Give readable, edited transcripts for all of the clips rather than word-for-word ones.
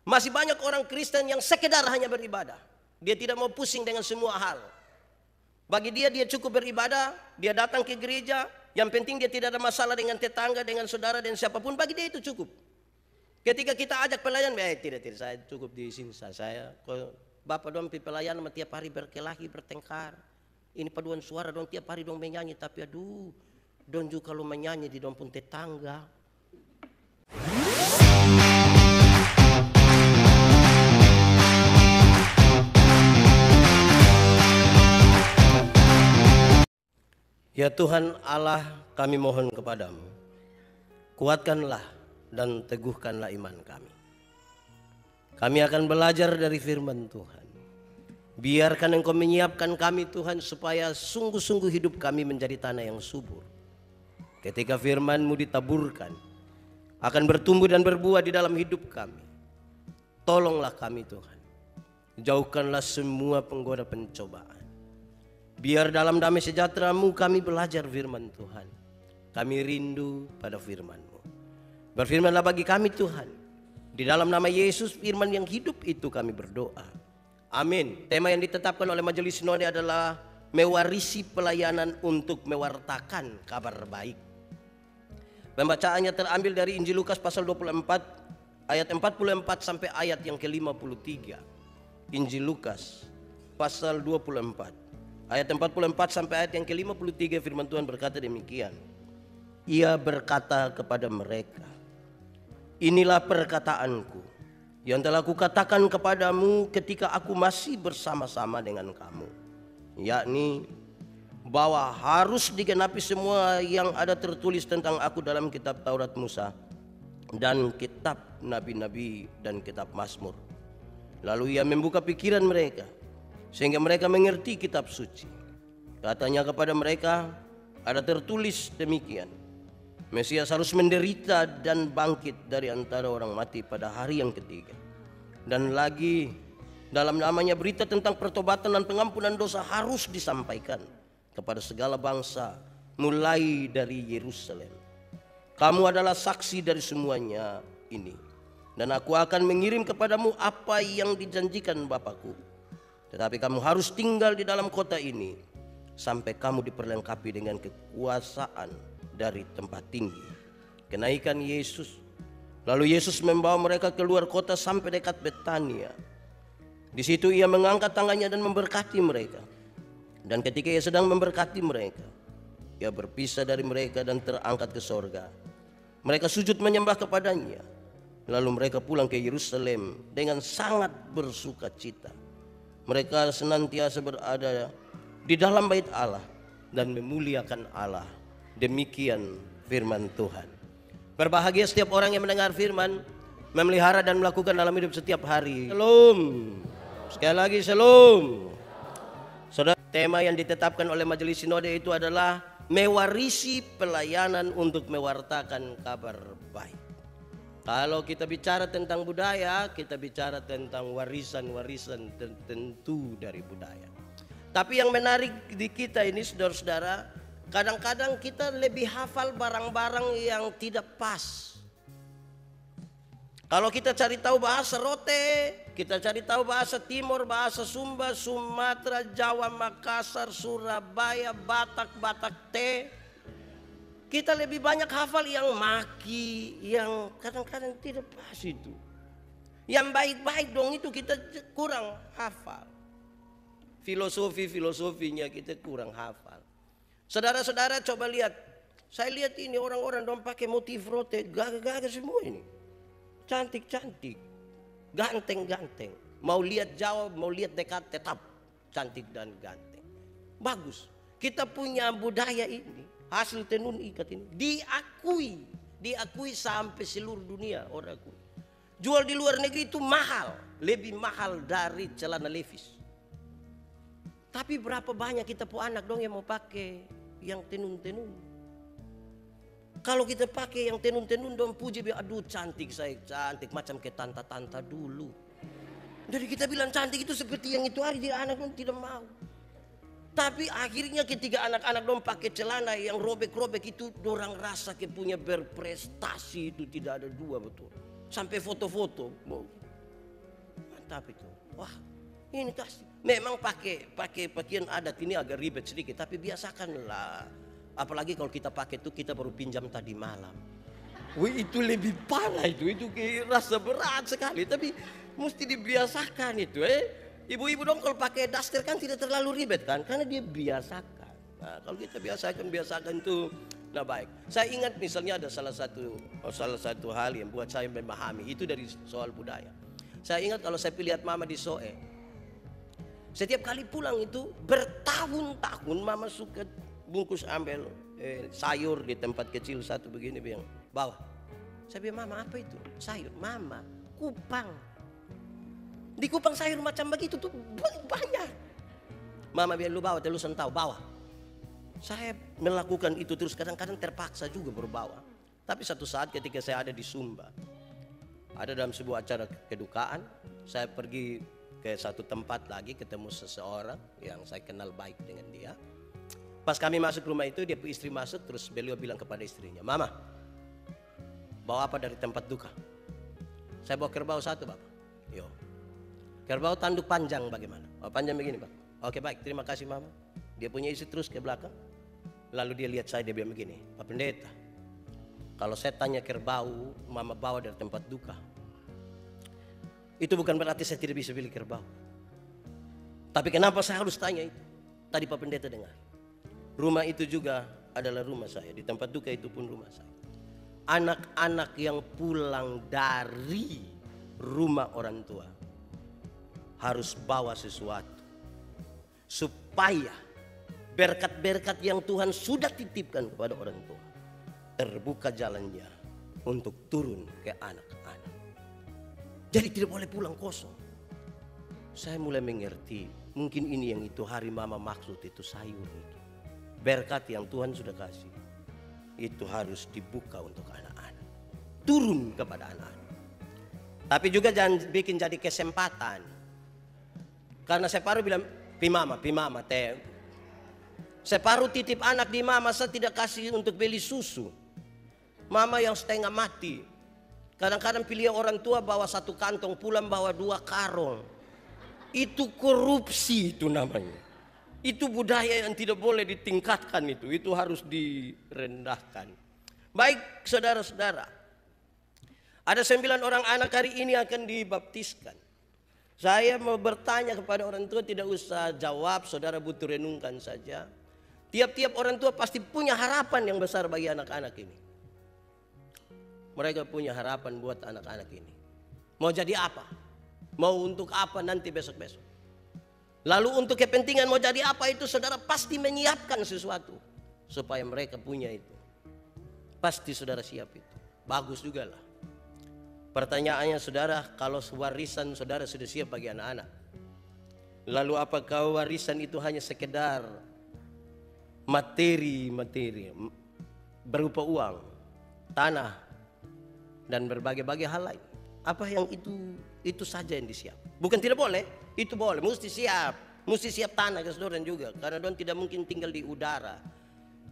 Masih banyak orang Kristen yang sekedar hanya beribadah. Dia tidak mau pusing dengan semua hal. Bagi dia, dia cukup beribadah, dia datang ke gereja, yang penting dia tidak ada masalah dengan tetangga, dengan saudara, dan siapapun. Bagi dia itu cukup. Ketika kita ajak pelayan, tidak, saya cukup di sini. Saya Bapak dong pelayan tiap hari berkelahi, bertengkar. Ini paduan suara dong tiap hari dong menyanyi, tapi aduh, dong juga kalau menyanyi di dong pun tetangga. Ya Tuhan Allah, kami mohon kepadamu, kuatkanlah dan teguhkanlah iman kami. Kami akan belajar dari firman Tuhan. Biarkan Engkau menyiapkan kami Tuhan, supaya sungguh-sungguh hidup kami menjadi tanah yang subur. Ketika firman-Mu ditaburkan, akan bertumbuh dan berbuah di dalam hidup kami. Tolonglah kami Tuhan, jauhkanlah semua penggoda pencobaan. Biar dalam damai sejahtera-Mu kami belajar firman Tuhan. Kami rindu pada firman-Mu. Berfirmanlah bagi kami Tuhan. Di dalam nama Yesus, firman yang hidup itu kami berdoa. Amin. Tema yang ditetapkan oleh Majelis Sinode adalah mewarisi pelayanan untuk mewartakan kabar baik. Pembacaannya terambil dari Injil Lukas pasal 24 ayat 44 sampai ayat yang ke-53. Injil Lukas pasal 24 ayat 44 sampai ayat yang ke-53, firman Tuhan berkata demikian. Ia berkata kepada mereka, inilah perkataanku yang telah kukatakan kepadamu ketika aku masih bersama-sama dengan kamu, yakni bahwa harus digenapi semua yang ada tertulis tentang aku dalam kitab Taurat Musa dan kitab nabi-nabi dan kitab Mazmur. Lalu ia membuka pikiran mereka sehingga mereka mengerti kitab suci. Katanya kepada mereka, ada tertulis demikian, Mesias harus menderita dan bangkit dari antara orang mati pada hari yang ketiga. Dan lagi dalam namanya berita tentang pertobatan dan pengampunan dosa harus disampaikan kepada segala bangsa, mulai dari Yerusalem. Kamu adalah saksi dari semuanya ini, dan aku akan mengirim kepadamu apa yang dijanjikan Bapakku. Tetapi kamu harus tinggal di dalam kota ini sampai kamu diperlengkapi dengan kekuasaan dari tempat tinggi. Kenaikan Yesus. Lalu Yesus membawa mereka keluar kota sampai dekat Betania. Di situ ia mengangkat tangannya dan memberkati mereka. Dan ketika ia sedang memberkati mereka, ia berpisah dari mereka dan terangkat ke sorga. Mereka sujud menyembah kepadanya. Lalu mereka pulang ke Yerusalem dengan sangat bersuka cita. Mereka senantiasa berada di dalam bait Allah dan memuliakan Allah. Demikian firman Tuhan. Berbahagia setiap orang yang mendengar firman, memelihara dan melakukan dalam hidup setiap hari. Shalom. Sekali lagi shalom. Saudara, tema yang ditetapkan oleh Majelis Sinode itu adalah mewarisi pelayanan untuk mewartakan kabar baik. Kalau kita bicara tentang budaya, kita bicara tentang warisan-warisan tertentu dari budaya. Tapi yang menarik di kita ini saudara-saudara, kadang-kadang kita lebih hafal barang-barang yang tidak pas. Kalau kita cari tahu bahasa Rote, kita cari tahu bahasa Timur, bahasa Sumba, Sumatera, Jawa, Makassar, Surabaya, Batak T, kita lebih banyak hafal yang maki, yang kadang-kadang tidak pas itu. Yang baik-baik dong itu kita kurang hafal. Filosofinya kita kurang hafal. Saudara-saudara coba lihat. Saya lihat ini orang-orang dong pakai motif Rote, gagah-gagah semua ini. Cantik-cantik, ganteng-ganteng. Mau lihat jauh, mau lihat dekat, tetap cantik dan ganteng. Bagus. Kita punya budaya ini. Hasil tenun ikat ini diakui sampai seluruh dunia orang akui. Jual di luar negeri itu mahal, lebih mahal dari celana Levi's. Tapi berapa banyak kita pun anak dong yang mau pakai yang tenun-tenun. Kalau kita pakai yang tenun-tenun dong puji, aduh cantik saya cantik macam ke tanta-tanta dulu. Jadi kita bilang cantik itu seperti yang itu hari dia anak dong tidak mau. Tapi akhirnya ketika anak-anak dong pakai celana yang robek-robek itu, dorang rasa ke punya berprestasi itu tidak ada dua betul. Sampai foto-foto. Alkitab itu. Wah, ini kasih. Memang pakai pakaian adat ini agak ribet sedikit, tapi biasakanlah. Apalagi kalau kita pakai itu kita baru pinjam tadi malam. Wih, itu lebih parah itu rasa berat sekali, tapi mesti dibiasakan itu. Ibu-ibu dong kalau pakai daster kan tidak terlalu ribet kan, karena dia biasakan. Nah, kalau kita biasakan itu, nah baik. Saya ingat misalnya ada salah satu hal yang buat saya memahami itu dari soal budaya. Saya ingat kalau saya lihat mama di Soe, setiap kali pulang itu bertahun-tahun mama suka bungkus ambil sayur di tempat kecil satu begini bilang bawa. Saya bilang, mama apa itu? Sayur. Mama, kupang. Di kupang sayur macam begitu tuh banyak. Mama bilang, lu bawa, lu sentau, bawa. Saya melakukan itu terus, kadang-kadang terpaksa juga berbawa. Tapi satu saat ketika saya ada di Sumba, ada dalam sebuah acara kedukaan, saya pergi ke satu tempat lagi, ketemu seseorang yang saya kenal baik dengan dia. Pas kami masuk rumah itu, dia istri masuk, terus beliau bilang kepada istrinya, mama, bawa apa dari tempat duka? Saya bawa kerbau satu, Bapak. Yo. Kerbau tanduk panjang bagaimana? Oh, panjang begini, Pak. Oke, baik, terima kasih mama. Dia punya isi terus ke belakang. Lalu dia lihat saya, dia bilang begini, Pak Pendeta, kalau saya tanya kerbau, mama bawa dari tempat duka, itu bukan berarti saya tidak bisa beli kerbau. Tapi kenapa saya harus tanya itu? Tadi Pak Pendeta dengar. Rumah itu juga adalah rumah saya. Di tempat duka itu pun rumah saya. Anak-anak yang pulang dari rumah orang tua harus bawa sesuatu. Supaya berkat-berkat yang Tuhan sudah titipkan kepada orang tua terbuka jalannya untuk turun ke anak-anak. Jadi tidak boleh pulang kosong. Saya mulai mengerti, mungkin ini yang itu hari mama maksud itu sayur itu. Berkat yang Tuhan sudah kasih itu harus dibuka untuk anak-anak, turun kepada anak-anak. Tapi juga jangan bikin jadi kesempatan. Karena saya baru bilang, pi mama teh. Saya baru titip anak di mama, saya tidak kasih untuk beli susu. Mama yang setengah mati. Kadang-kadang pilih orang tua bawa satu kantong, pulang bawa 2 karung. Itu korupsi itu namanya. Itu budaya yang tidak boleh ditingkatkan itu harus direndahkan. Baik saudara-saudara, ada 9 orang anak hari ini akan dibaptiskan. Saya mau bertanya kepada orang tua, tidak usah jawab, saudara butuh renungkan saja. Tiap-tiap orang tua pasti punya harapan yang besar bagi anak-anak ini. Mereka punya harapan buat anak-anak ini. Mau jadi apa? Mau untuk apa nanti besok-besok? Lalu untuk kepentingan mau jadi apa itu, saudara pasti menyiapkan sesuatu supaya mereka punya itu. Pasti saudara siap itu. Bagus juga lah. Pertanyaannya saudara, kalau warisan saudara sudah siap bagi anak-anak, lalu apakah warisan itu hanya sekedar materi berupa uang, tanah, dan berbagai-bagai hal lain? Apa yang itu saja yang disiap? Bukan tidak boleh, itu boleh, mesti siap tanah ke saudara juga, karena don tidak mungkin tinggal di udara.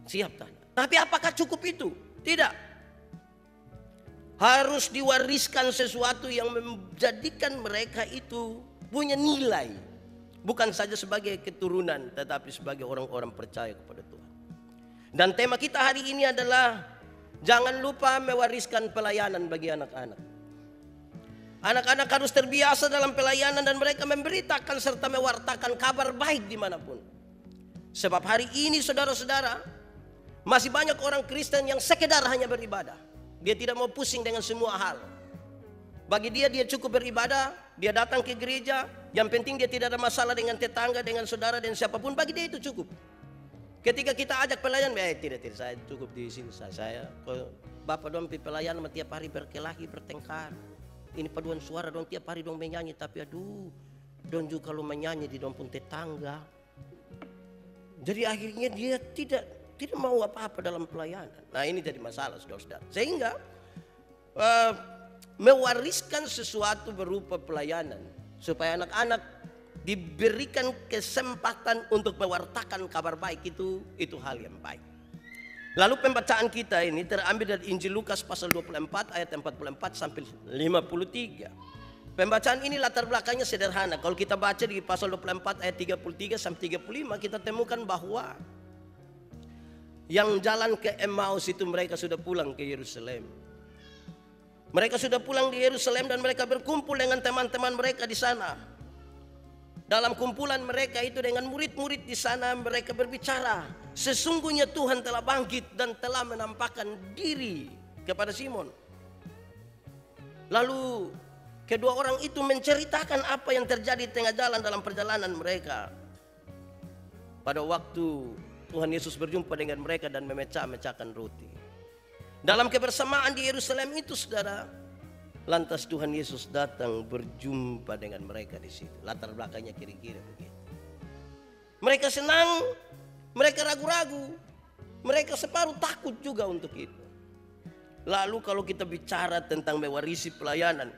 Siap tanah. Tapi apakah cukup itu? Tidak. Harus diwariskan sesuatu yang menjadikan mereka itu punya nilai, bukan saja sebagai keturunan, tetapi sebagai orang-orang percaya kepada Tuhan. Dan tema kita hari ini adalah jangan lupa mewariskan pelayanan bagi anak-anak. Anak-anak harus terbiasa dalam pelayanan dan mereka memberitakan serta mewartakan kabar baik dimanapun. Sebab hari ini saudara-saudara, masih banyak orang Kristen yang sekedar hanya beribadah. Dia tidak mau pusing dengan semua hal. Bagi dia cukup beribadah, dia datang ke gereja, yang penting dia tidak ada masalah dengan tetangga, dengan saudara, dan siapapun, bagi dia itu cukup. Ketika kita ajak pelayan, tidak, saya cukup di sini. Saya Bapak dong pelayan tiap hari berkelahi, bertengkar. Ini paduan suara dong tiap hari dong menyanyi, tapi aduh, dong juga kalau menyanyi di dong pun tetangga. Jadi akhirnya dia tidak mau apa-apa dalam pelayanan. Nah ini jadi masalah saudara-saudara. Sehingga mewariskan sesuatu berupa pelayanan supaya anak-anak diberikan kesempatan untuk mewartakan kabar baik itu hal yang baik. Lalu pembacaan kita ini terambil dari Injil Lukas pasal 24 ayat 44 sampai 53. Pembacaan ini latar belakangnya sederhana. Kalau kita baca di pasal 24 ayat 33 sampai 35, kita temukan bahwa yang jalan ke Emmaus itu mereka sudah pulang ke Yerusalem. Mereka sudah pulang di Yerusalem dan mereka berkumpul dengan teman-teman mereka di sana. Dalam kumpulan mereka itu dengan murid-murid di sana mereka berbicara, sesungguhnya Tuhan telah bangkit dan telah menampakkan diri kepada Simon. Lalu kedua orang itu menceritakan apa yang terjadi di tengah jalan dalam perjalanan mereka. Pada waktu Tuhan Yesus berjumpa dengan mereka dan memecah-mecahkan roti. Dalam kebersamaan di Yerusalem itu, saudara, lantas Tuhan Yesus datang berjumpa dengan mereka di situ. Latar belakangnya kira-kira begitu. Mereka senang, mereka ragu-ragu, mereka separuh takut juga untuk itu. Lalu kalau kita bicara tentang mewarisi pelayanan,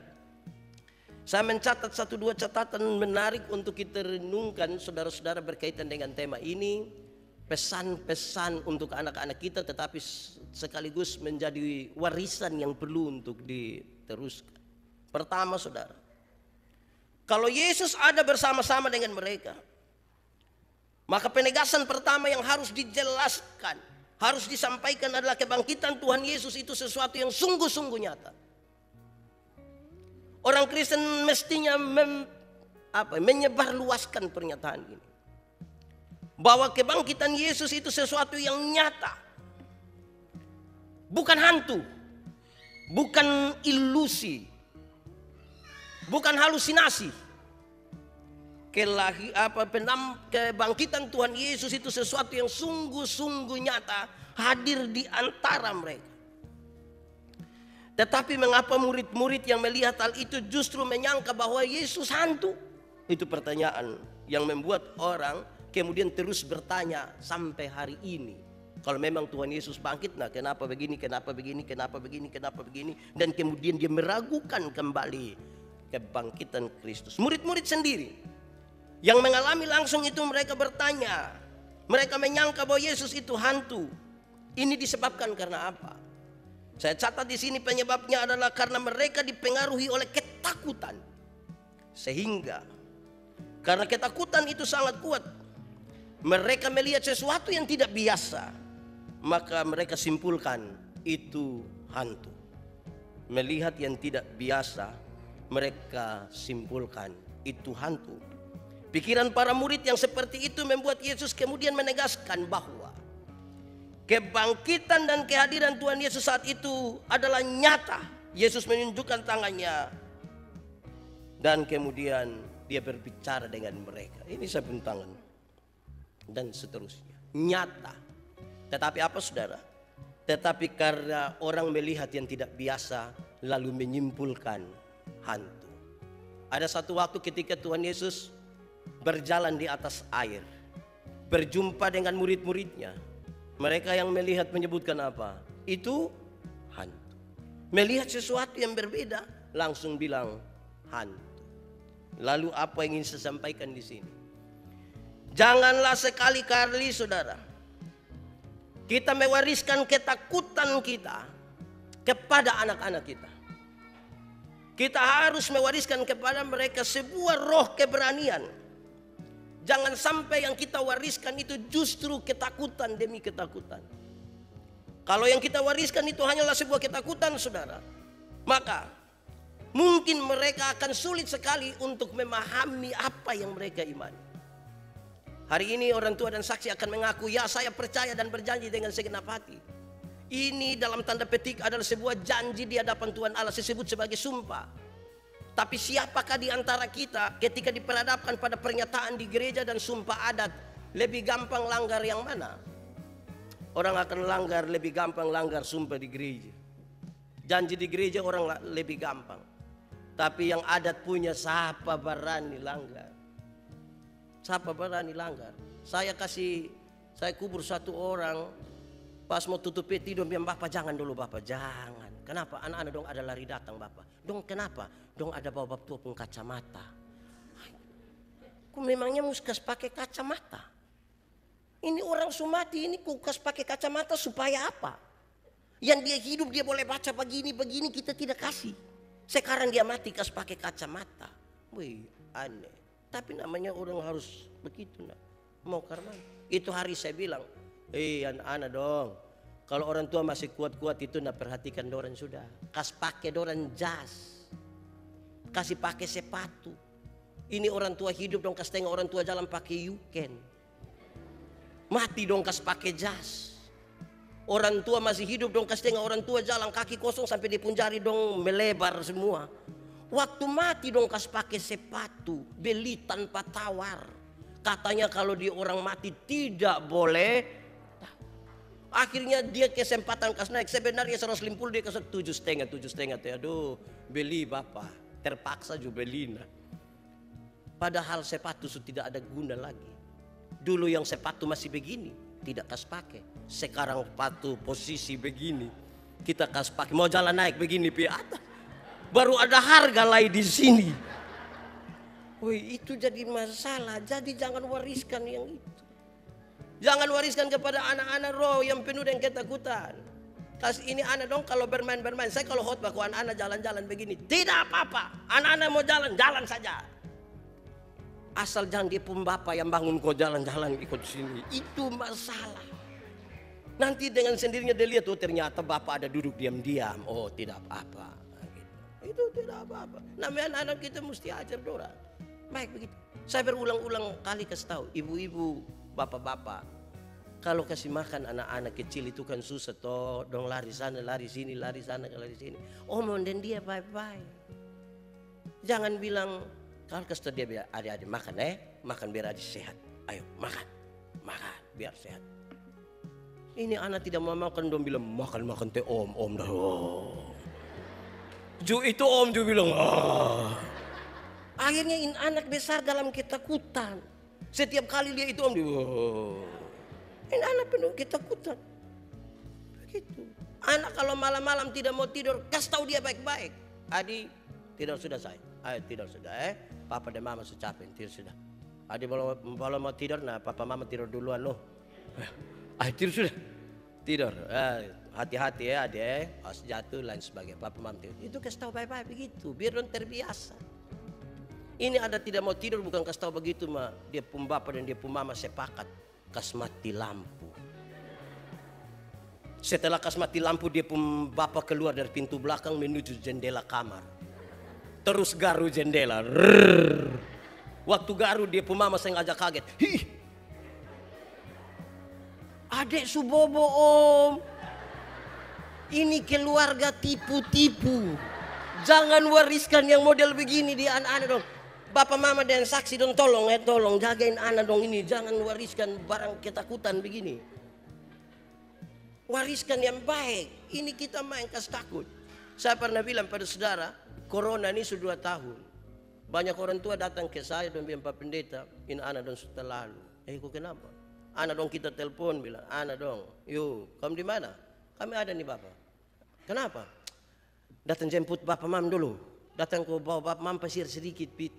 saya mencatat 1-2 catatan menarik untuk kita renungkan, saudara-saudara, berkaitan dengan tema ini. Pesan-pesan untuk anak-anak kita, tetapi sekaligus menjadi warisan yang perlu untuk diteruskan. Pertama, saudara, kalau Yesus ada bersama-sama dengan mereka, maka penegasan pertama yang harus dijelaskan, harus disampaikan adalah kebangkitan Tuhan Yesus itu sesuatu yang sungguh-sungguh nyata. Orang Kristen mestinya menyebarluaskan pernyataan ini, bahwa kebangkitan Yesus itu sesuatu yang nyata, bukan hantu, bukan ilusi, bukan halusinasi. Kebangkitan Tuhan Yesus itu sesuatu yang sungguh-sungguh nyata hadir di antara mereka. Tetapi mengapa murid-murid yang melihat hal itu justru menyangka bahwa Yesus hantu? Itu pertanyaan yang membuat orang kemudian terus bertanya sampai hari ini. Kalau memang Tuhan Yesus bangkit, nah kenapa begini, kenapa begini, kenapa begini, kenapa begini. Dan kemudian dia meragukan kembali kebangkitan Kristus. Murid-murid sendiri yang mengalami langsung itu, mereka bertanya, mereka menyangka bahwa Yesus itu hantu. Ini disebabkan karena apa? Saya catat di sini penyebabnya adalah karena mereka dipengaruhi oleh ketakutan. Sehingga karena ketakutan itu sangat kuat, mereka melihat sesuatu yang tidak biasa, maka mereka simpulkan itu hantu. Melihat yang tidak biasa, mereka simpulkan itu hantu. Pikiran para murid yang seperti itu membuat Yesus kemudian menegaskan bahwa kebangkitan dan kehadiran Tuhan Yesus saat itu adalah nyata. Yesus menunjukkan tangannya dan kemudian dia berbicara dengan mereka. Ini sabun tangan dan seterusnya. Nyata. Tetapi apa, saudara? Tetapi karena orang melihat yang tidak biasa lalu menyimpulkan hantu. Ada satu waktu ketika Tuhan Yesus berjalan di atas air, berjumpa dengan murid-muridnya. Mereka yang melihat menyebutkan apa? Itu hantu. Melihat sesuatu yang berbeda langsung bilang hantu. Lalu apa yang ingin saya sampaikan di sini? Janganlah sekali-kali, saudara, kita mewariskan ketakutan kita kepada anak-anak kita. Kita harus mewariskan kepada mereka sebuah roh keberanian. Jangan sampai yang kita wariskan itu justru ketakutan demi ketakutan. Kalau yang kita wariskan itu hanyalah sebuah ketakutan, saudara, maka mungkin mereka akan sulit sekali untuk memahami apa yang mereka imani. Hari ini orang tua dan saksi akan mengaku, ya saya percaya dan berjanji dengan segenap hati. Ini dalam tanda petik adalah sebuah janji di hadapan Tuhan Allah, disebut sebagai sumpah. Tapi siapakah di antara kita ketika diperhadapkan pada pernyataan di gereja dan sumpah adat, lebih gampang langgar yang mana? Orang akan langgar, lebih gampang langgar sumpah di gereja. Janji di gereja orang lebih gampang. Tapi yang adat punya, siapa berani langgar? Siapa berani langgar? Saya kubur satu orang, pas mau tutup peti dong, bilang, Bapak jangan dulu, Bapak jangan. Kenapa? Anak-anak dong ada lari datang, Bapak. Dong kenapa? Dong ada bawa tua pun kacamata. Kok memangnya muskas pakai kacamata? Ini orang sumati ini kukas pakai kacamata supaya apa? Yang dia hidup dia boleh baca begini-begini, kita tidak kasih. Sekarang dia mati kas pakai kacamata. Wih, aneh. Tapi namanya orang harus begitu nak. Mau karena itu hari saya bilang, anak-anak dong. Kalau orang tua masih kuat-kuat itu nak perhatikan dorang sudah. Kas pakai dorang jas. Kasih pakai sepatu. Ini orang tua hidup dong kas tengok orang tua jalan pakai yuken. Mati dong kas pakai jas. Orang tua masih hidup dong kas tengok orang tua jalan kaki kosong sampai di pun jari dong melebar semua. Waktu mati dong kas pakai sepatu, beli tanpa tawar. Katanya kalau di orang mati tidak boleh. Akhirnya dia kesempatan kas naik. Sebenarnya 150 dia kasih 7,5. Aduh, beli bapak. Terpaksa juga beli. Padahal sepatu sudah tidak ada guna lagi. Dulu yang sepatu masih begini, tidak kas pakai. Sekarang sepatu posisi begini, kita kas pakai. Mau jalan naik begini pi atas. Baru ada harga lain di sini. Woi, itu jadi masalah. Jadi jangan wariskan yang itu. Jangan wariskan kepada anak-anak roh yang penuh dengan ketakutan. Kasih ini anak dong kalau bermain-bermain. Saya kalau khotbah ku anak-anak jalan-jalan begini, tidak apa-apa. Anak-anak mau jalan, jalan saja. Asal jangan dia pun bapak yang bangun kau jalan-jalan ikut sini. Itu masalah. Nanti dengan sendirinya dia lihat, oh ternyata bapak ada duduk diam-diam. Oh tidak apa-apa. Itu tidak apa-apa. Namanya anak kita mesti ajar dorang. Baik begitu. Saya berulang-ulang kali kasih tahu ibu-ibu, bapak-bapak, kalau kasih makan anak-anak kecil itu kan susah toh, dong lari sana, lari sini, lari sana, lari sini. Omongin dia baik-baik. Jangan bilang kalau kasih dia biar adik-adik makan makan biar adik sehat. Ayo makan, makan biar sehat. Ini anak tidak mau makan dong bilang makan teh om dah. Ju itu om Ju bilang, Akhirnya anak besar dalam ketakutan. Setiap kali dia itu om dia, ini anak penuh ketakutan. Begitu. Anak kalau malam-malam tidak mau tidur, kasih tahu dia baik-baik. Adi tidur sudah saya, ayo tidur sudah Papa dan Mama sudah capek, tidur sudah. Adi kalau mau tidur, nah Papa Mama tidur duluan loh. Ayo tidur sudah, tidur. Hati-hati ya adik, harus jatuh lain sebagainya. Papa Mama tidur. Itu kasih tahu baik-baik begitu, biar orang terbiasa. Ini ada tidak mau tidur bukan kasih tahu begitu mah. Dia pun bapak dan dia pun mama sepakat kas mati lampu. Setelah kas mati lampu dia pun bapak keluar dari pintu belakang menuju jendela kamar. Terus garu jendela. Waktu garu dia pun mama saya ngajak kaget. Hih, adek Subobo om. Ini keluarga tipu-tipu. Jangan wariskan yang model begini di anak-anak dong. Bapak mama dan saksi dong tolong jagain anak dong ini. Jangan wariskan barang ketakutan begini. Wariskan yang baik. Ini kita main kas takut. Saya pernah bilang pada saudara, corona ini sudah 2 tahun. Banyak orang tua datang ke saya dan bilang Pak Pendeta, ini anak dong sudah lalu. Kok kenapa? Anak dong kita telepon bilang, anak dong, yuk kamu di mana? Kami ada nih Bapak. Kenapa? Datang jemput Bapak Mam dulu. Datang kau bawa Bapak Mam pasir sedikit pit.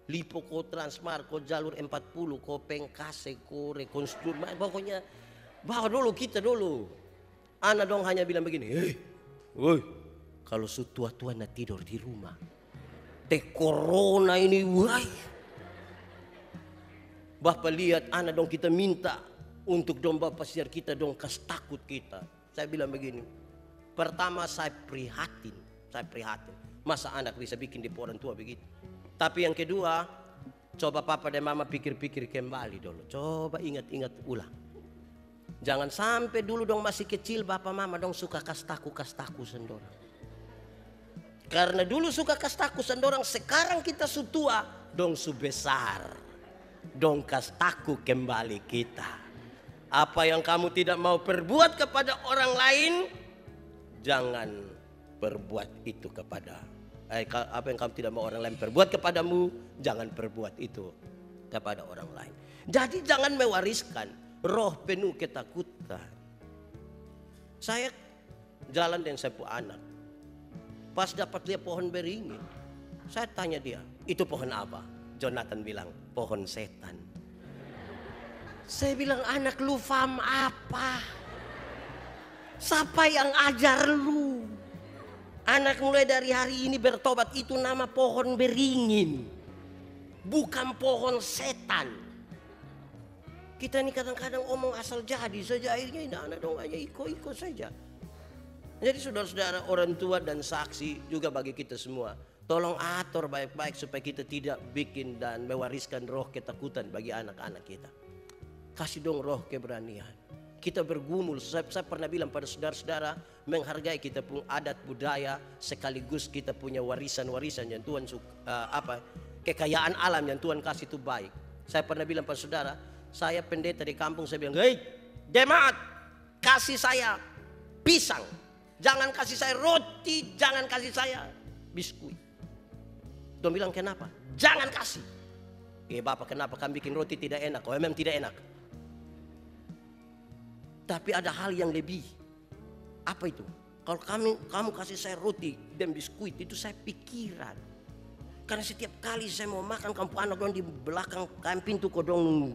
Lipo ko Transmart, ko jalur 40, ko Pengkase, ko rekonstruk. Pokoknya bawa dulu kita dulu. Anak dong hanya bilang begini, woi, kalau tua-tua nak tidur di rumah. Teh corona ini, woi. Bapak lihat anak dong kita minta untuk dong Bapak pasir kita dong kas takut kita. Saya bilang begini. Pertama saya prihatin. Masa anak bisa bikin di orang tua begitu. Tapi yang kedua, coba Papa dan Mama pikir-pikir kembali dulu. Coba ingat-ingat ulang. Jangan sampai dulu dong masih kecil Bapak Mama dong suka kastaku sendorang. Karena dulu suka kastaku sendorang, sekarang kita su tua dong su besar. Dong kastaku kembali kita. Apa yang kamu tidak mau perbuat kepada orang lain, jangan perbuat itu kepada apa yang kamu tidak mau orang lain perbuat kepadamu, jangan perbuat itu kepada orang lain. Jadi jangan mewariskan roh penuh ketakutan. Saya jalan dengan saya pu anak. Pas dapat dia pohon beringin, saya tanya dia, itu pohon apa? Jonathan bilang, pohon setan. Saya bilang, anak lu faham apa? Siapa yang ajar lu? Anak mulai dari hari ini bertobat, itu nama pohon beringin, bukan pohon setan. Kita ini kadang-kadang omong asal jadi saja, akhirnya ini anak dong aja iko-iko saja. Jadi saudara-saudara, orang tua dan saksi juga bagi kita semua, tolong atur baik-baik supaya kita tidak bikin dan mewariskan roh ketakutan bagi anak-anak kita. Kasih dong roh keberanian. Kita bergumul, saya pernah bilang pada saudara-saudara, menghargai kita pun adat budaya, sekaligus kita punya warisan-warisan yang Tuhan kekayaan alam yang Tuhan kasih itu baik. Saya pernah bilang pada saudara, saya pendeta di kampung, saya bilang, hei jemaat, kasih saya pisang, jangan kasih saya roti, jangan kasih saya biskuit. Tuhan bilang, kenapa? Jangan kasih. Bapak, kenapa kami bikin roti tidak enak? Oh, memang tidak enak. Tapi ada hal yang lebih. Apa itu? Kalau kamu kasih saya roti dan biskuit, itu saya pikiran. Karena setiap kali saya mau makan, kamu anak dong di belakang pintu kodong.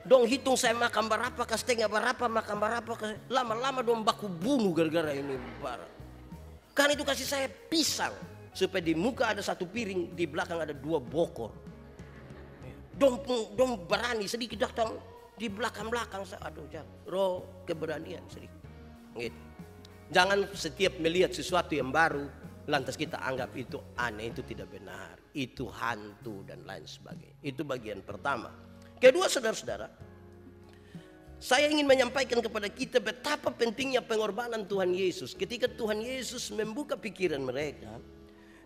Dong hitung saya makan berapa, setengah berapa, makan berapa. Lama-lama dong baku bunuh gara-gara ini. Karena itu kasih saya pisang. Supaya di muka ada satu piring, di belakang ada 2 bokor. Dong berani sedikit datang di belakang-belakang. Aduh, jangan. Roh keberanian sedikit. Gitu. Jangan setiap melihat sesuatu yang baru lantas kita anggap itu aneh, itu tidak benar, itu hantu dan lain sebagainya. Itu bagian pertama. Kedua, saudara-saudara, saya ingin menyampaikan kepada kita betapa pentingnya pengorbanan Tuhan Yesus. Ketika Tuhan Yesus membuka pikiran mereka,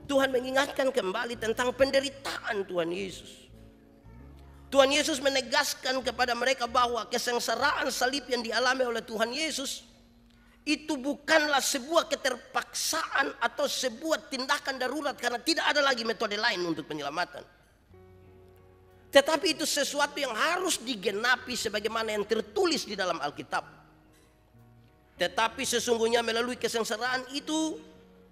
Tuhan mengingatkan kembali tentang penderitaan Tuhan Yesus. Tuhan Yesus menegaskan kepada mereka bahwa kesengsaraan salib yang dialami oleh Tuhan Yesus itu bukanlah sebuah keterpaksaan atau sebuah tindakan darurat karena tidak ada lagi metode lain untuk penyelamatan. Tetapi itu sesuatu yang harus digenapi sebagaimana yang tertulis di dalam Alkitab. Tetapi sesungguhnya melalui kesengsaraan itu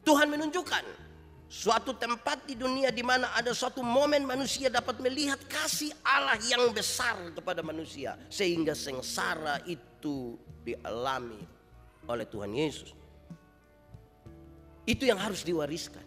Tuhan menunjukkan suatu tempat di dunia di mana ada suatu momen manusia dapat melihat kasih Allah yang besar kepada manusia. Sehingga sengsara itu dialami oleh Tuhan Yesus. Itu yang harus diwariskan.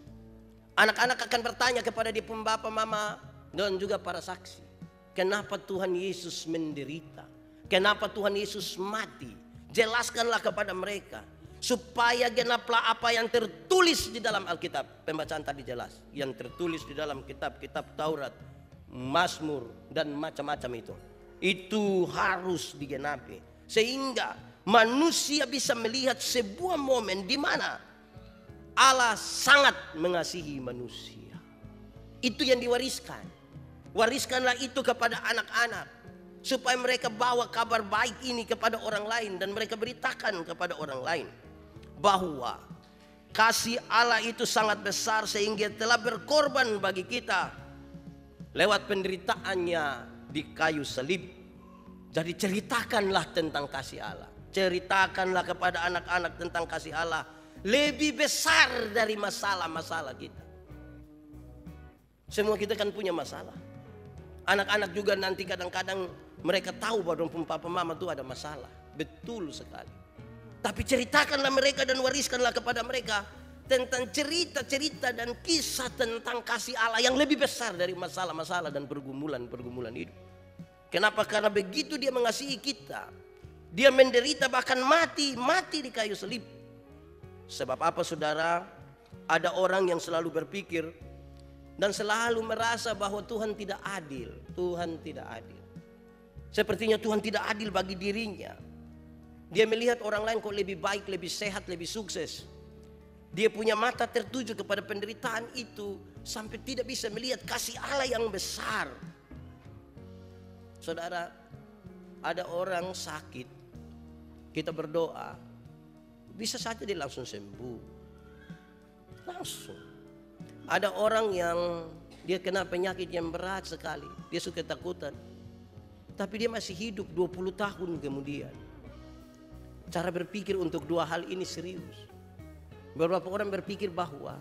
Anak-anak akan bertanya kepada dia pun, bapak, mama, dan juga para saksi. Kenapa Tuhan Yesus menderita? Kenapa Tuhan Yesus mati? Jelaskanlah kepada mereka. Supaya genaplah apa yang tertulis di dalam Alkitab. Pembacaan tadi jelas. Yang tertulis di dalam kitab-kitab Taurat, Mazmur, dan macam-macam itu. Itu harus digenapi. Sehingga manusia bisa melihat sebuah momen di mana Allah sangat mengasihi manusia. Itu yang diwariskan. Wariskanlah itu kepada anak-anak. Supaya mereka bawa kabar baik ini kepada orang lain. Dan mereka beritakan kepada orang lain bahwa kasih Allah itu sangat besar sehingga telah berkorban bagi kita lewat penderitaannya di kayu salib. Jadi ceritakanlah tentang kasih Allah. Ceritakanlah kepada anak-anak tentang kasih Allah lebih besar dari masalah-masalah kita. Semua kita kan punya masalah. Anak-anak juga nanti kadang-kadang mereka tahu bahwa papa mama itu ada masalah. Betul sekali. Tapi ceritakanlah mereka dan wariskanlah kepada mereka tentang cerita-cerita dan kisah tentang kasih Allah yang lebih besar dari masalah-masalah dan pergumulan-pergumulan hidup. Kenapa? Karena begitu dia mengasihi kita, dia menderita bahkan mati di kayu salib. Sebab apa, saudara? Ada orang yang selalu berpikir dan selalu merasa bahwa Tuhan tidak adil. Tuhan tidak adil. Sepertinya Tuhan tidak adil bagi dirinya. Dia melihat orang lain kok lebih baik, lebih sehat, lebih sukses. Dia punya mata tertuju kepada penderitaan itu sampai tidak bisa melihat kasih Allah yang besar. Saudara, ada orang sakit, kita berdoa, bisa saja dia langsung sembuh. Langsung. Ada orang yang dia kena penyakit yang berat sekali, dia suka ketakutan. Tapi dia masih hidup 20 tahun kemudian. Cara berpikir untuk dua hal ini serius. Beberapa orang berpikir bahwa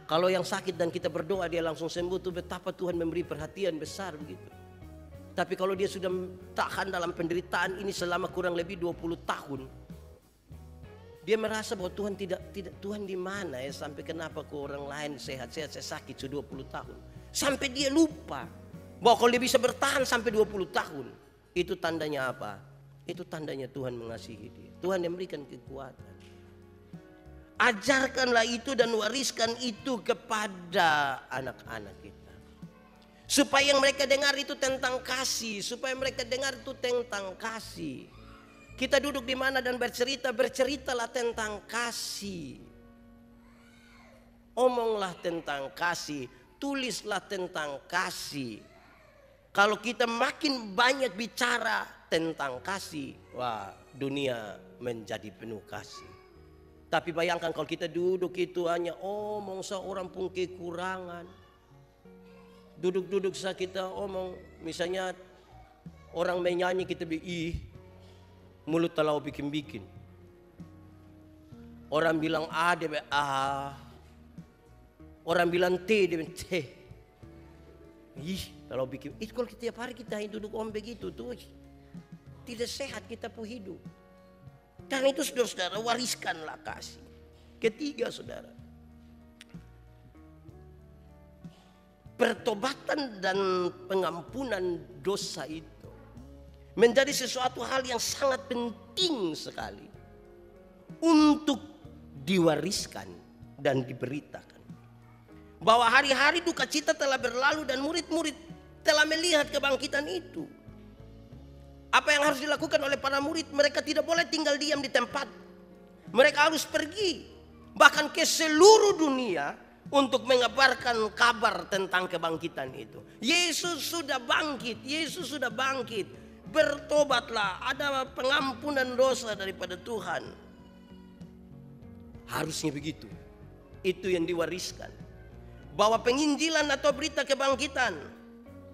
kalau yang sakit dan kita berdoa dia langsung sembuh, itu betapa Tuhan memberi perhatian besar begitu. Tapi kalau dia sudah tahan dalam penderitaan ini selama kurang lebih 20 tahun, Dia merasa bahwa Tuhan tidak Tuhan di mana ya, sampai kenapa ke orang lain sehat-sehat, saya sakit sudah 20 tahun. Sampai dia lupa bahwa kalau dia bisa bertahan sampai 20 tahun, itu tandanya apa? Itu tandanya Tuhan mengasihi dia. Tuhan yang memberikan kekuatan. Ajarkanlah itu dan wariskan itu kepada anak-anak kita. Supaya yang mereka dengar itu tentang kasih, supaya mereka dengar itu tentang kasih. Kita duduk di mana dan berceritalah tentang kasih. Omonglah tentang kasih, tulislah tentang kasih. Kalau kita makin banyak bicara tentang kasih, wah, dunia menjadi penuh kasih. Tapi bayangkan kalau kita duduk itu hanya omong seorang pun kekurangan. Duduk-duduk saja kita omong, misalnya orang menyanyi kita mulut talau bikin-bikin. Orang bilang A, dia bilang A. Orang bilang T, dia bilang T. Talau bikin. Itu kalau tiap hari kita duduk begitu tuh, tidak sehat kita pun hidup. Dan itu saudara-saudara, wariskanlah kasih. Ketiga saudara, pertobatan dan pengampunan dosa itu menjadi sesuatu hal yang sangat penting sekali untuk diwariskan dan diberitakan. Bahwa hari-hari duka cita telah berlalu dan murid-murid telah melihat kebangkitan itu. Apa yang harus dilakukan oleh para murid? Mereka tidak boleh tinggal diam di tempat. Mereka harus pergi bahkan ke seluruh dunia untuk mengabarkan kabar tentang kebangkitan itu. Yesus sudah bangkit, Yesus sudah bangkit. Bertobatlah, ada pengampunan dosa daripada Tuhan. Harusnya begitu. Itu yang diwariskan. Bahwa penginjilan atau berita kebangkitan,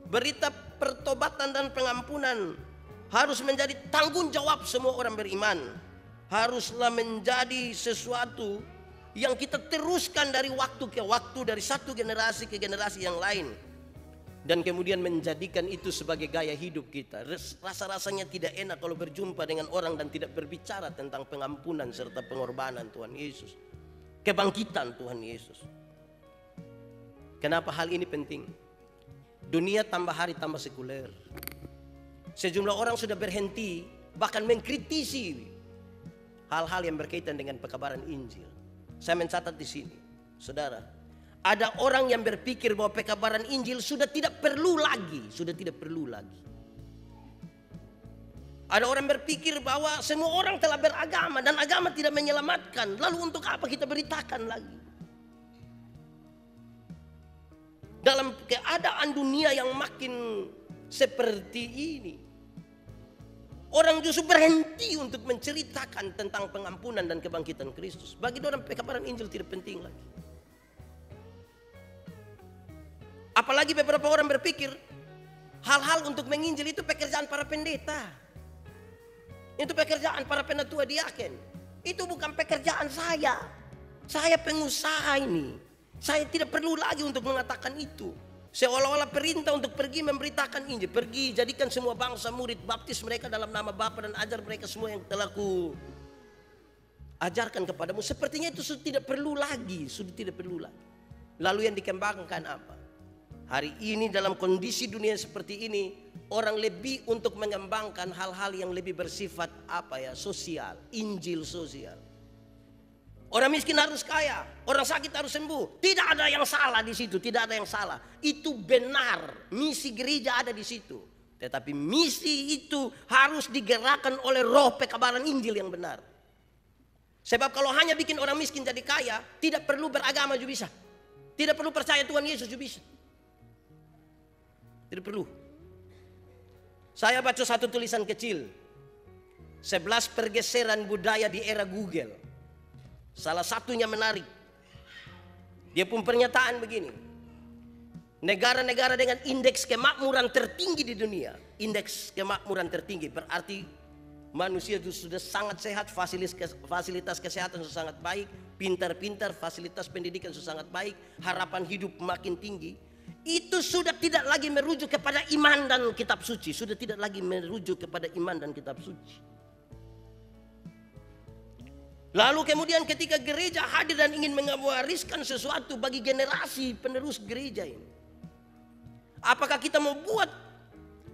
berita pertobatan dan pengampunan harus menjadi tanggung jawab semua orang beriman. Haruslah menjadi sesuatu yang kita teruskan dari waktu ke waktu, dari satu generasi ke generasi yang lain. Dan kemudian menjadikan itu sebagai gaya hidup kita. Rasa-rasanya tidak enak kalau berjumpa dengan orang dan tidak berbicara tentang pengampunan serta pengorbanan Tuhan Yesus. Kebangkitan Tuhan Yesus. Kenapa hal ini penting? Dunia tambah hari tambah sekuler. Sejumlah orang sudah berhenti bahkan mengkritisi hal-hal yang berkaitan dengan pekabaran Injil. Saya mencatat di sini, saudara. Ada orang yang berpikir bahwa pekabaran Injil sudah tidak perlu lagi. Ada orang berpikir bahwa semua orang telah beragama dan agama tidak menyelamatkan. Lalu untuk apa kita beritakan lagi? Dalam keadaan dunia yang makin seperti ini, orang justru berhenti untuk menceritakan tentang pengampunan dan kebangkitan Kristus. Bagi orang pekabaran Injil tidak penting lagi. Apalagi beberapa orang berpikir hal-hal untuk menginjil itu pekerjaan para pendeta. Itu pekerjaan para penatua diaken. Itu bukan pekerjaan saya. Saya pengusaha ini. Saya tidak perlu lagi untuk mengatakan itu. Seolah-olah perintah untuk pergi memberitakan Injil. Pergi jadikan semua bangsa murid, baptis mereka dalam nama Bapa dan ajar mereka semua yang telah ku ajarkan kepadamu. Sepertinya itu sudah tidak perlu lagi. Lalu yang dikembangkan apa? Hari ini dalam kondisi dunia seperti ini, orang lebih untuk mengembangkan hal-hal yang lebih bersifat sosial, Injil sosial. Orang miskin harus kaya, orang sakit harus sembuh. Tidak ada yang salah di situ, tidak ada yang salah. Itu benar, misi gereja ada di situ. Tetapi misi itu harus digerakkan oleh roh pekabaran Injil yang benar. Sebab kalau hanya bikin orang miskin jadi kaya, tidak perlu beragama juga bisa. Tidak perlu percaya Tuhan Yesus juga bisa. Tidak perlu. Saya baca satu tulisan kecil. 11 pergeseran budaya di era Google. Salah satunya menarik. Dia pun pernyataan begini. Negara-negara dengan indeks kemakmuran tertinggi di dunia. Indeks kemakmuran tertinggi berarti manusia itu sudah sangat sehat, fasilitas kesehatan sudah sangat baik, pintar-pintar, fasilitas pendidikan sudah sangat baik, harapan hidup makin tinggi. Itu sudah tidak lagi merujuk kepada iman dan kitab suci. Sudah tidak lagi merujuk kepada iman dan kitab suci. Lalu kemudian ketika gereja hadir dan ingin mewariskan sesuatu bagi generasi penerus gereja ini, apakah kita mau buat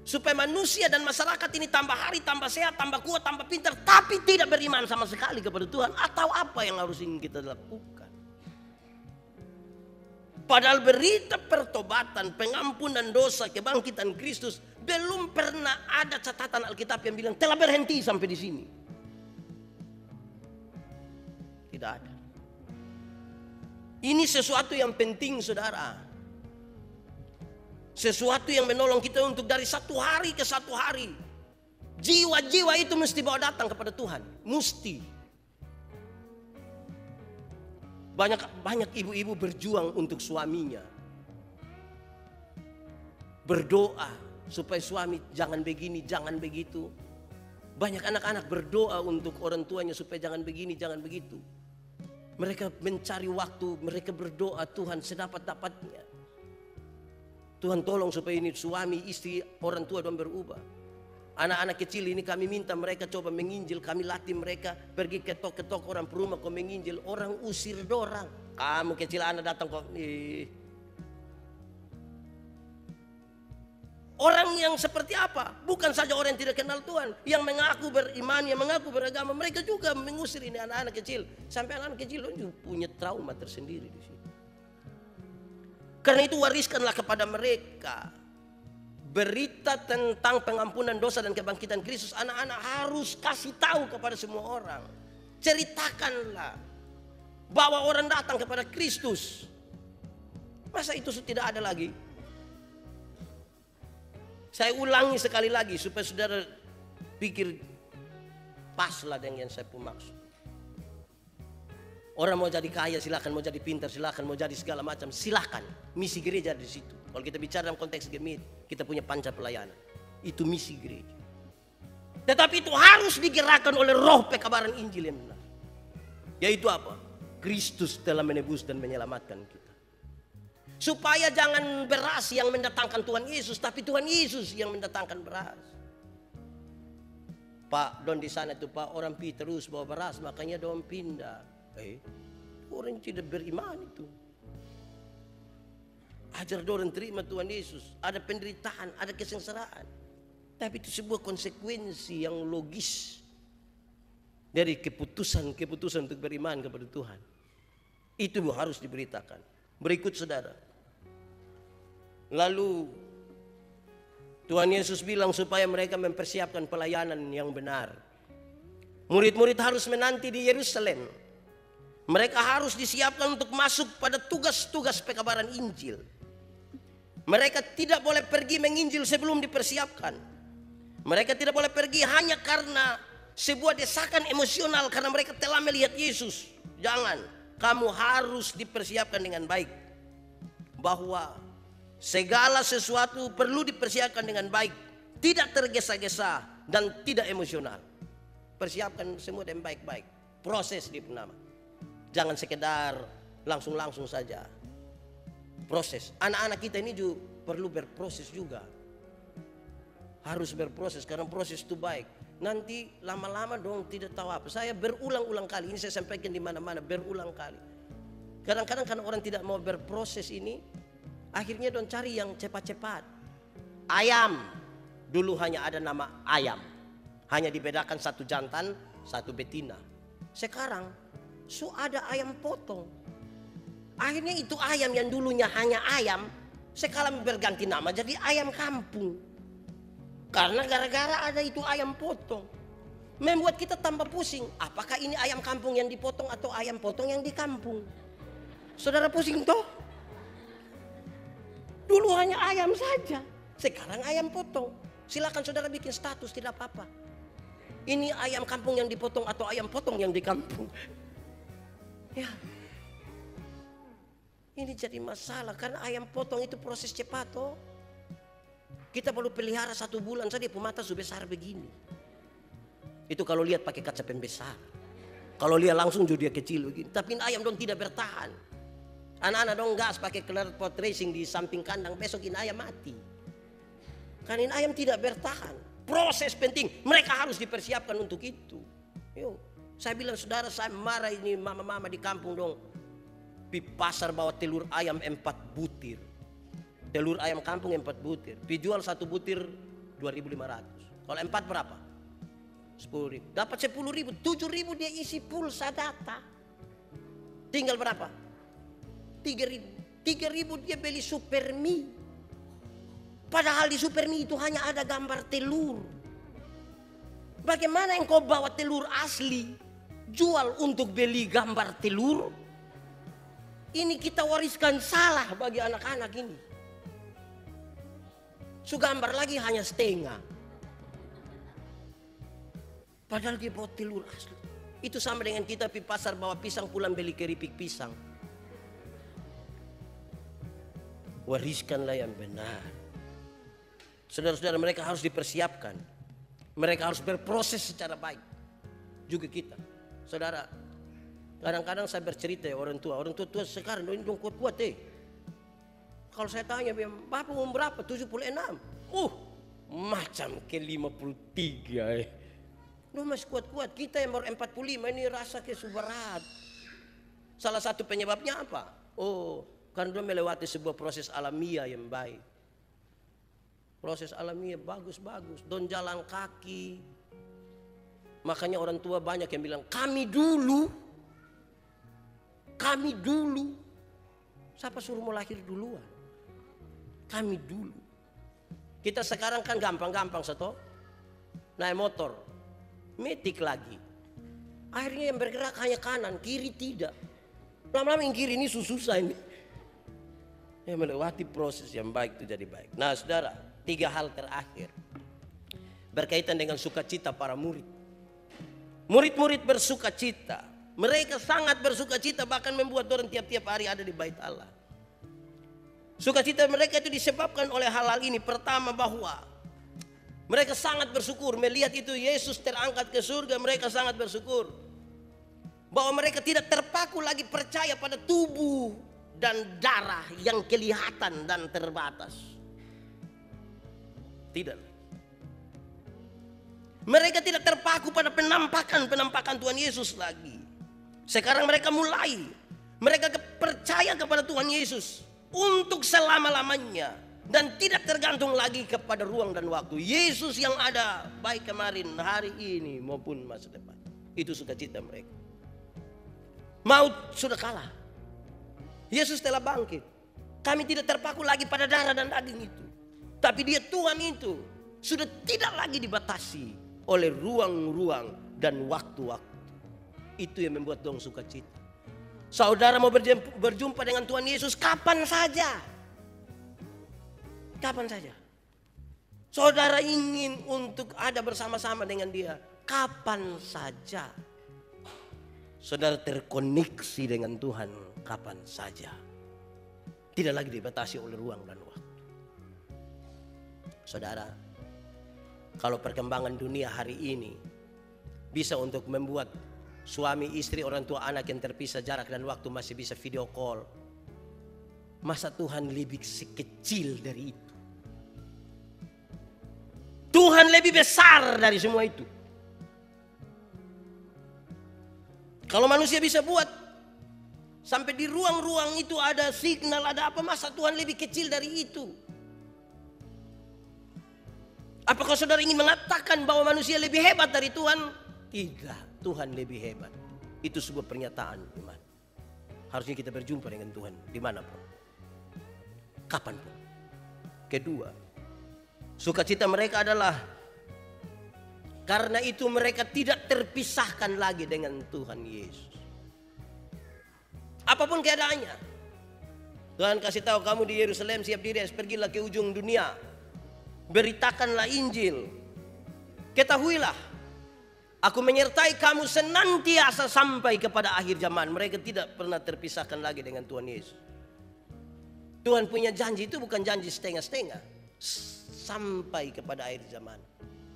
supaya manusia dan masyarakat ini tambah hari, tambah sehat, tambah kuat, tambah pintar, tapi tidak beriman sama sekali kepada Tuhan? Atau apa yang harus ingin kita lakukan? Padahal berita pertobatan, pengampunan dosa, kebangkitan Kristus belum pernah ada catatan Alkitab yang bilang telah berhenti sampai di sini. Tidak ada. Ini sesuatu yang penting, saudara. Sesuatu yang menolong kita untuk dari satu hari ke satu hari. Jiwa-jiwa itu mesti bawa datang kepada Tuhan. Mesti. Banyak ibu-ibu berjuang untuk suaminya. Berdoa supaya suami jangan begini, jangan begitu. Banyak anak-anak berdoa untuk orang tuanya supaya jangan begini, jangan begitu. Mereka mencari waktu, mereka berdoa, Tuhan sedapat-dapatnya. Tuhan tolong supaya ini suami, istri, orang tua dong berubah. Anak-anak kecil ini kami minta mereka coba menginjil, kami latih mereka pergi ketok-ketok orang perumah kau menginjil, orang usir dorang. Kamu kecil anak datang kok. Orang yang seperti apa? Bukan saja orang yang tidak kenal Tuhan, yang mengaku beriman, yang mengaku beragama, mereka juga mengusir ini anak-anak kecil. Sampai anak-anak kecil juga punya trauma tersendiri di sini. Karena itu wariskanlah kepada mereka berita tentang pengampunan dosa dan kebangkitan Kristus. Anak-anak harus kasih tahu kepada semua orang. Ceritakanlah bahwa orang datang kepada Kristus. Masa itu tidak ada lagi? Saya ulangi sekali lagi supaya saudara pikir paslah dengan yang saya maksud. Orang mau jadi kaya silakan, mau jadi pintar silakan, mau jadi segala macam silakan. Misi gereja di situ. Kalau kita bicara dalam konteks gemit, kita punya panca pelayanan. Itu misi gereja. Tetapi itu harus digerakkan oleh roh pekabaran Injil yang benar. Yaitu apa? Kristus telah menebus dan menyelamatkan kita. Supaya jangan beras yang mendatangkan Tuhan Yesus, tapi Tuhan Yesus yang mendatangkan beras. Pak, don di sana itu Pak, orang pi terus bawa beras, makanya don pindah. Orang tidak beriman itu. Ajar dorang terima Tuhan Yesus. Ada penderitaan, ada kesengsaraan. Tapi itu sebuah konsekuensi yang logis dari keputusan untuk beriman kepada Tuhan. Itu harus diberitakan. Berikut saudara. Lalu Tuhan Yesus bilang supaya mereka mempersiapkan pelayanan yang benar. Murid-murid harus menanti di Yerusalem. Mereka harus disiapkan untuk masuk pada tugas-tugas pekabaran Injil. Mereka tidak boleh pergi menginjil sebelum dipersiapkan. Mereka tidak boleh pergi hanya karena sebuah desakan emosional karena mereka telah melihat Yesus. Jangan, kamu harus dipersiapkan dengan baik. Bahwa segala sesuatu perlu dipersiapkan dengan baik, tidak tergesa-gesa dan tidak emosional. Persiapkan semua dengan baik-baik. Proses di nama. Jangan sekedar langsung-langsung saja. Proses. Anak-anak kita ini juga perlu berproses juga. Harus berproses karena proses itu baik. Nanti lama-lama dong tidak tahu apa. Saya berulang-ulang kali, ini saya sampaikan di mana-mana, berulang kali. Kadang-kadang karena orang tidak mau berproses ini, akhirnya dong cari yang cepat-cepat. Ayam. Dulu hanya ada nama ayam. Hanya dibedakan satu jantan, satu betina. Sekarang ada ayam potong. Akhirnya itu ayam yang dulunya hanya ayam, sekarang berganti nama jadi ayam kampung. Karena gara-gara ada itu ayam potong. Membuat kita tambah pusing. Apakah ini ayam kampung yang dipotong atau ayam potong yang di kampung? Saudara pusing toh? Dulu hanya ayam saja, sekarang ayam potong. Silakan saudara bikin status, tidak apa-apa. Ini ayam kampung yang dipotong atau ayam potong yang di kampung. Ya. Ini jadi masalah karena ayam potong itu proses cepat toh. Kita perlu pelihara 1 bulan saja mata sudah besar begini. Itu kalau lihat pakai kaca pembesar. Kalau lihat langsung juga dia kecil begini. Tapi ayam dong tidak bertahan. Anak-anak dong gas pakai clearpot racing di samping kandang, besok ini ayam mati. Karena ini ayam tidak bertahan. Proses penting, mereka harus dipersiapkan untuk itu. Yuk. Saya bilang, saudara, saya marah ini mama-mama di kampung dong. Pi pasar bawa telur ayam 4 butir. Telur ayam kampung 4 butir. Pi jual 1 butir 2.500. Kalau 4 berapa? 10.000. Dapat 10.000, 7.000 dia isi pulsa data. Tinggal berapa? 3.000. 3.000 dia beli Supermi. Padahal di Supermi itu hanya ada gambar telur. Bagaimana engkau bawa telur asli, jual untuk beli gambar telur? Ini kita wariskan salah bagi anak-anak ini. Su gambar lagi hanya setengah. Padahal dia bawa telur asli. Itu sama dengan kita di pasar bawa pisang pulang beli keripik pisang. Wariskanlah yang benar. Saudara-saudara, mereka harus dipersiapkan. Mereka harus berproses secara baik. Juga kita. Saudara, kadang-kadang saya bercerita ya orang tua sekarang ini dong kuat-kuat Kalau saya tanya, Bapak umur berapa? 76. Macam ke 53 Duh, masih kuat-kuat. Kita yang baru 45 ini rasa kesuberat. Salah satu penyebabnya apa? Karena dia melewati sebuah proses alamiah yang baik. Proses alamiah bagus-bagus. Don jalan kaki. Makanya orang tua banyak yang bilang, kami dulu. Siapa suruh mau lahir duluan? Kami dulu. Kita sekarang kan gampang-gampang satu. Naik motor. Metik lagi. Akhirnya yang bergerak hanya kanan, kiri tidak. Lama-lama yang kiri ini susah ini. Yang melewati proses yang baik itu jadi baik. Nah saudara, 3 hal terakhir berkaitan dengan sukacita para murid. Murid-murid bersukacita. Mereka sangat bersukacita, bahkan membuat orang tiap-tiap hari ada di bait Allah. Sukacita mereka itu disebabkan oleh hal-hal ini. Pertama, bahwa mereka sangat bersyukur melihat itu Yesus terangkat ke surga. Mereka sangat bersyukur bahwa mereka tidak terpaku lagi percaya pada tubuh dan darah yang kelihatan dan terbatas. Tidak. Mereka tidak terpaku pada penampakan Tuhan Yesus lagi. Sekarang mereka mereka percaya kepada Tuhan Yesus untuk selama-lamanya dan tidak tergantung lagi kepada ruang dan waktu. Yesus yang ada baik kemarin, hari ini maupun masa depan. Itu sukacita mereka. Maut sudah kalah. Yesus telah bangkit. Kami tidak terpaku lagi pada darah dan daging itu. Tapi Dia Tuhan itu sudah tidak lagi dibatasi oleh ruang-ruang dan waktu-waktu. Itu yang membuat dong sukacita. Saudara mau berjumpa dengan Tuhan Yesus kapan saja. Kapan saja. Saudara ingin untuk ada bersama-sama dengan Dia kapan saja. Saudara terkoneksi dengan Tuhan kapan saja. Tidak lagi dibatasi oleh ruang dan waktu. Saudara, kalau perkembangan dunia hari ini bisa untuk membuat suami, istri, orang tua, anak yang terpisah jarak dan waktu masih bisa video call. Masa Tuhan lebih kecil dari itu? Tuhan lebih besar dari semua itu. Kalau manusia bisa buat sampai di ruang-ruang itu ada signal, ada apa, masa Tuhan lebih kecil dari itu? Apakah saudara ingin mengatakan bahwa manusia lebih hebat dari Tuhan? Tidak, Tuhan lebih hebat. Itu sebuah pernyataan iman. Harusnya kita berjumpa dengan Tuhan dimanapun, kapanpun. Kedua, sukacita mereka adalah karena itu mereka tidak terpisahkan lagi dengan Tuhan Yesus. Apapun keadaannya, Tuhan kasih tahu kamu di Yerusalem siap diri, pergilah ke ujung dunia, beritakanlah Injil, ketahuilah aku menyertai kamu senantiasa sampai kepada akhir zaman. Mereka tidak pernah terpisahkan lagi dengan Tuhan Yesus. Tuhan punya janji itu bukan janji setengah-setengah, sampai kepada akhir zaman.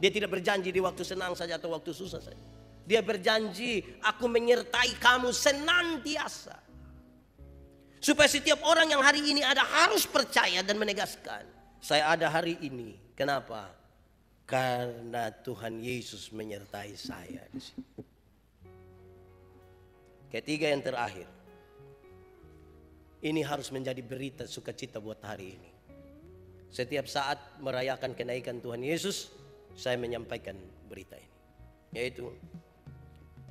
Dia tidak berjanji di waktu senang saja atau waktu susah saja. Dia berjanji, aku menyertai kamu senantiasa. Supaya setiap orang yang hari ini ada harus percaya dan menegaskan, saya ada hari ini. Kenapa? Karena Tuhan Yesus menyertai saya di sini. Ketiga yang terakhir. Ini harus menjadi berita sukacita buat hari ini. Setiap saat merayakan kenaikan Tuhan Yesus, saya menyampaikan berita ini. Yaitu,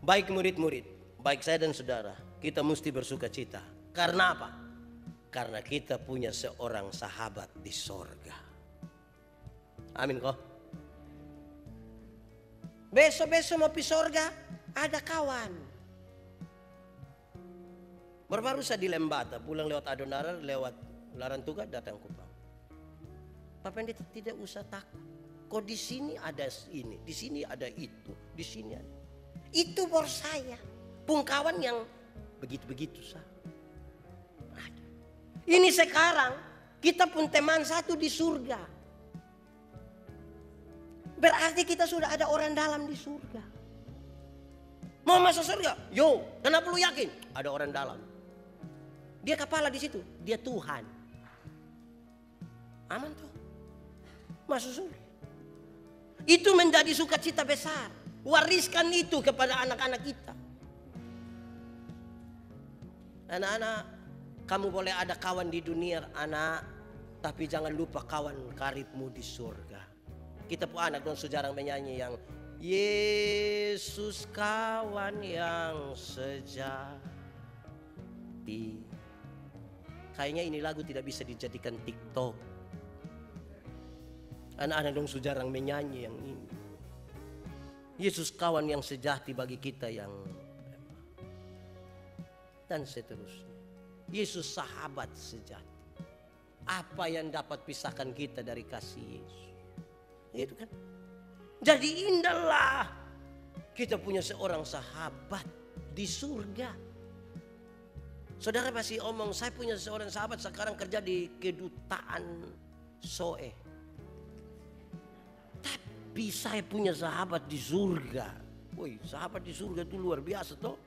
baik murid-murid, baik saya dan saudara, kita mesti bersukacita. Karena apa? Karena kita punya seorang sahabat di sorga. Amin kok. Besok-besok mau pergi sorga, ada kawan. Baru saya di Lembata, pulang lewat Adonara, lewat Larantuka, datang Kupang. Pak Pendeta tidak usah takut. Kok di sini ada ini, di sini ada itu, di sini ada. Itu bor saya. Pungkawan yang begitu-begitu sah. Ada. Ini sekarang kita pun teman satu di surga. Berarti kita sudah ada orang dalam di surga. Mau masuk surga? Yo, kenapa lu yakin? Ada orang dalam. Dia kepala di situ, dia Tuhan. Aman tuh. Masuk surga. Itu menjadi sukacita besar. Wariskan itu kepada anak-anak kita. Anak-anak, kamu boleh ada kawan di dunia, anak, tapi jangan lupa kawan karibmu di surga. Kita pun anak dong sejarang menyanyi yang Yesus kawan yang sejati. Kayaknya ini lagu tidak bisa dijadikan TikTok. Anak-anak dong sejarang menyanyi yang ini. Yesus kawan yang sejati bagi kita yang dan seterusnya. Yesus sahabat sejati. Apa yang dapat pisahkan kita dari kasih Yesus? Itu kan. Jadi indahlah kita punya seorang sahabat di surga. Saudara pasti omong, saya punya seorang sahabat sekarang kerja di kedutaan Soe. Tapi saya punya sahabat di surga. Woi, sahabat di surga itu luar biasa toh.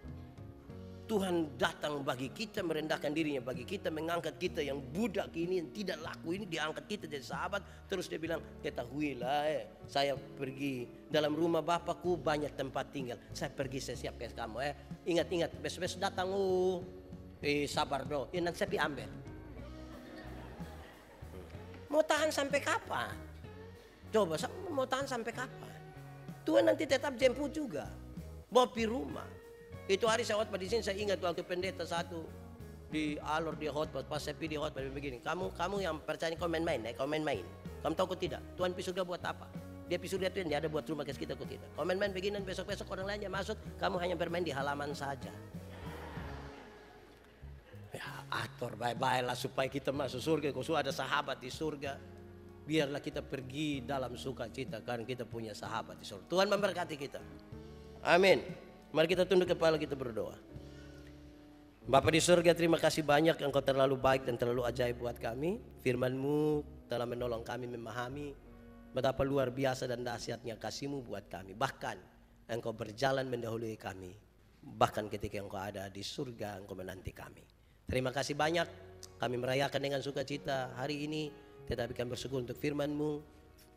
Tuhan datang bagi kita, merendahkan dirinya bagi kita, mengangkat kita yang budak ini, yang tidak laku ini, diangkat kita jadi sahabat. Terus dia bilang, ketahuilah saya pergi dalam rumah Bapakku banyak tempat tinggal. Saya pergi, saya siapkan kamu Ingat-ingat, besok-besok datang sabar dong, nanti saya ambil. Mau tahan sampai kapan? Coba, mau tahan sampai kapan? Tuhan nanti tetap jemput juga. Bawa pi rumah. Itu hari saya khotbah di sini, saya ingat waktu pendeta satu di Alor di khotbah, pas saya di khotbah begini. Kamu yang percaya kau main-main, kau main-main. Kamu tahu kau tidak? Tuhan pi surga buat apa? Dia pi surga Tuhan, dia ada buat rumah kita kau tidak. Kau main-main begini, besok-besok orang lainnya masuk, kamu hanya bermain di halaman saja. Ya atur baik-baik lah supaya kita masuk surga. Kalau sudah ada sahabat di surga, biarlah kita pergi dalam sukacita karena kita punya sahabat di surga. Tuhan memberkati kita. Amin. Mari kita tunduk kepala, kita berdoa. Bapa di surga, terima kasih banyak, Engkau terlalu baik dan terlalu ajaib buat kami. Firman-Mu telah menolong kami memahami betapa luar biasa dan dahsyatnya kasih-Mu buat kami. Bahkan Engkau berjalan mendahului kami. Bahkan ketika Engkau ada di surga, Engkau menanti kami. Terima kasih banyak, kami merayakan dengan sukacita hari ini. Tetapi kami bersyukur untuk firman-Mu.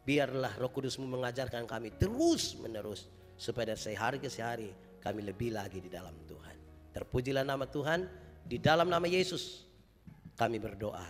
Biarlah Roh Kudus-Mu mengajarkan kami terus menerus, supaya dari sehari ke sehari kami lebih lagi di dalam Tuhan. Terpujilah nama Tuhan, di dalam nama Yesus kami berdoa.